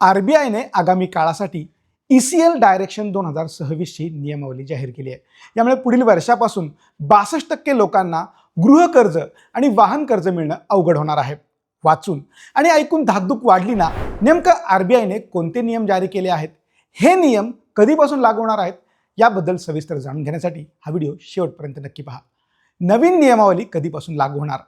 आरबीआयने आगामी काळासाठी ECL direction 2026 ची नियमावली जाहीर केली आहे। यामुळे पुढील वर्षापासून 62% लोकांना गृहकर्ज आणि वाहन कर्ज मिळणं अवघड होणार आहे। वाचून आणि ऐकून धाकधूक वाढली ना, नेमकं आरबीआयने कोणते नियम जारी केले आहेत, हे नियम कधीपासून लागू होणार आहेत, याबद्दल सविस्तर जाणून घेण्यासाठी हा व्हिडिओ शेवटपर्यंत नक्की पहा। नवीन नियमावली कधीपासून लागू होणार?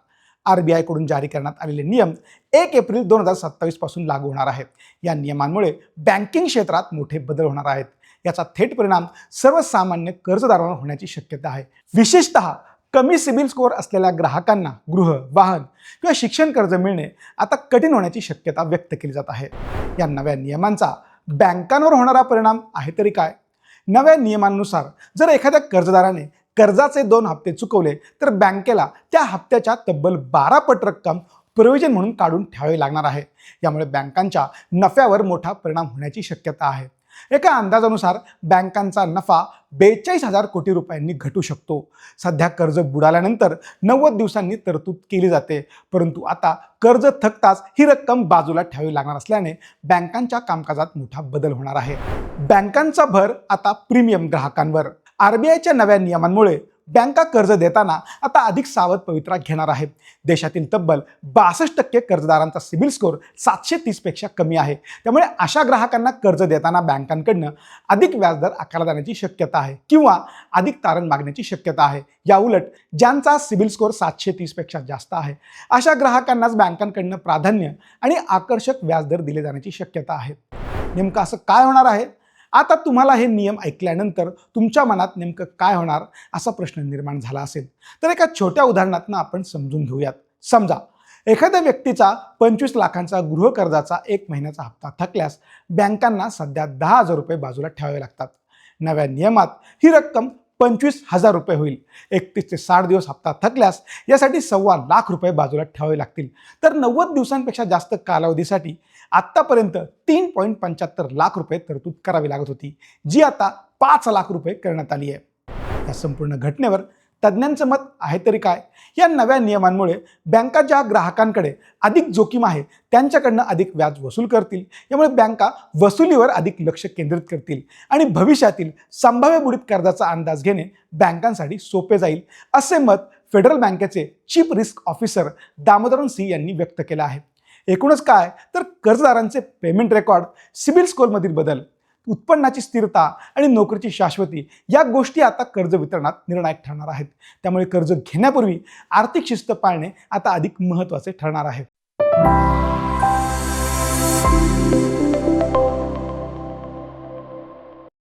आरबीआय कडून जारी करण्यात आलेले नियम 1 एप्रिल 2027 पासून लागू होणार आहेत। या नियमांमुळे बँकिंग क्षेत्रात मोठे बदल होणार आहेत। याचा थेट परिणाम सर्वसामान्य कर्जदारांवर होण्याची शक्यता आहे। विशेषतः कमी सिबिल स्कोअर असलेल्या ग्राहकांना गृह, वाहन किंवा शिक्षण कर्ज मिळणे आता कठीण होण्याची शक्यता व्यक्त केली जात आहे। या नव्या नियमांचा बँकांवर होणारा परिणाम आहे तरी काय? नव्या नियमांनुसार जर एखाद्या कर्जदाराने कर्जाचे 2 हप्ते चुकवले तर बँकेला त्या हप्त्याच्या तब्बल 12 पट रक्कम प्रोव्हिजन म्हणून काढून ठेवावी लागणार आहे। यामुळे बँकांच्या नफ्यावर मोठा परिणाम होण्याची शक्यता आहे। एका अंदाजानुसार बँकांचा नफा 42,000 कोटी रुपयांनी घटू शकतो। सध्या कर्ज बुडाल्यानंतर 90 दिवसांनी तरतूद केली जाते, परंतु आता कर्ज थकताच ही रक्कम बाजूला ठेवावी लागणार असल्याने बँकांच्या कामकाजात मोठा बदल होणार आहे। बँकांचा भर आता प्रीमियम ग्राहकांवर। आरबीआयच्या नव्या नियमांमुळे बँका कर्ज देताना आता अधिक सावध पवित्रा घेणार आहेत। देशातील तब्बल 62% कर्जदारांचा सिबिल स्कोअर 730 पेक्षा कमी आहे। त्यामुळे अशा ग्राहकांना कर्ज देताना बँकांकडून अधिक व्याजदर आकारला जाण्याची शक्यता आहे किंवा अधिक तारण मागण्याची शक्यता आहे। या उलट ज्यांचा सिबिल स्कोअर 730 पेक्षा जास्त आहे, अशा ग्राहकांनाच बँकांकडून प्राधान्य आणि आकर्षक व्याजदर दिले जाण्याची शक्यता आहे। नेमकं असं काय होणार आहे? आता तुम्हाला हे नियम ऐकल्यानंतर तुमच्या मनात नेमकं काय होणार असा प्रश्न निर्माण झाला असेल, तर एका छोट्या उदाहरणातून आपण समजून घेऊयात। समजा एखाद्या व्यक्तीचा 25 लाखांचा गृहकर्जाचा 1 महिन्याचा हप्ता थकल्यास बँकांना सध्या 10,000 रुपये बाजूला ठेवावे लागतात। नव्या नियमात ही रक्कम 25,000 रुपये होईल। 31 ते 60 दिवस हप्ता थकल्यास यासाठी 2.25 लाख रुपये बाजूला ठेवावे लागतील। तर 90 दिवसांपेक्षा जास्त कालावधीसाठी आतापर्यंत 3.75 लाख रुपये तरतूद करावी लागत होती, जी आता 5 लाख रुपये करण्यात आली आहे। या संपूर्ण घटनेवर तज्ज्ञांचं मत आहे तरी काय? या नव्या नियमांमुळे बँका ज्या ग्राहकांकडे अधिक जोखीम आहे त्यांच्याकडनं अधिक व्याज वसूल करतील। यामुळे बँका वसुलीवर अधिक लक्ष केंद्रित करतील आणि भविष्यातील संभाव्य बुडीत कर्जाचा अंदाज घेणे बँकांसाठी सोपे जाईल, असे मत फेडरल बँकेचे chief risk officer Damodaran C यांनी व्यक्त केलं आहे। एकूणच काय तर कर्जदारांचे पेमेंट रेकॉर्ड, सिबिल स्कोअरमधील बदल, उत्पन्नाची स्थिरता आणि नोकरीची शाश्वती या गोष्टी आता कर्ज वितरणात निर्णायक ठरणार आहेत। त्यामुळे कर्ज घेण्यापूर्वी आर्थिक शिस्त पाळणे आता अधिक महत्त्वाचे ठरणार आहे।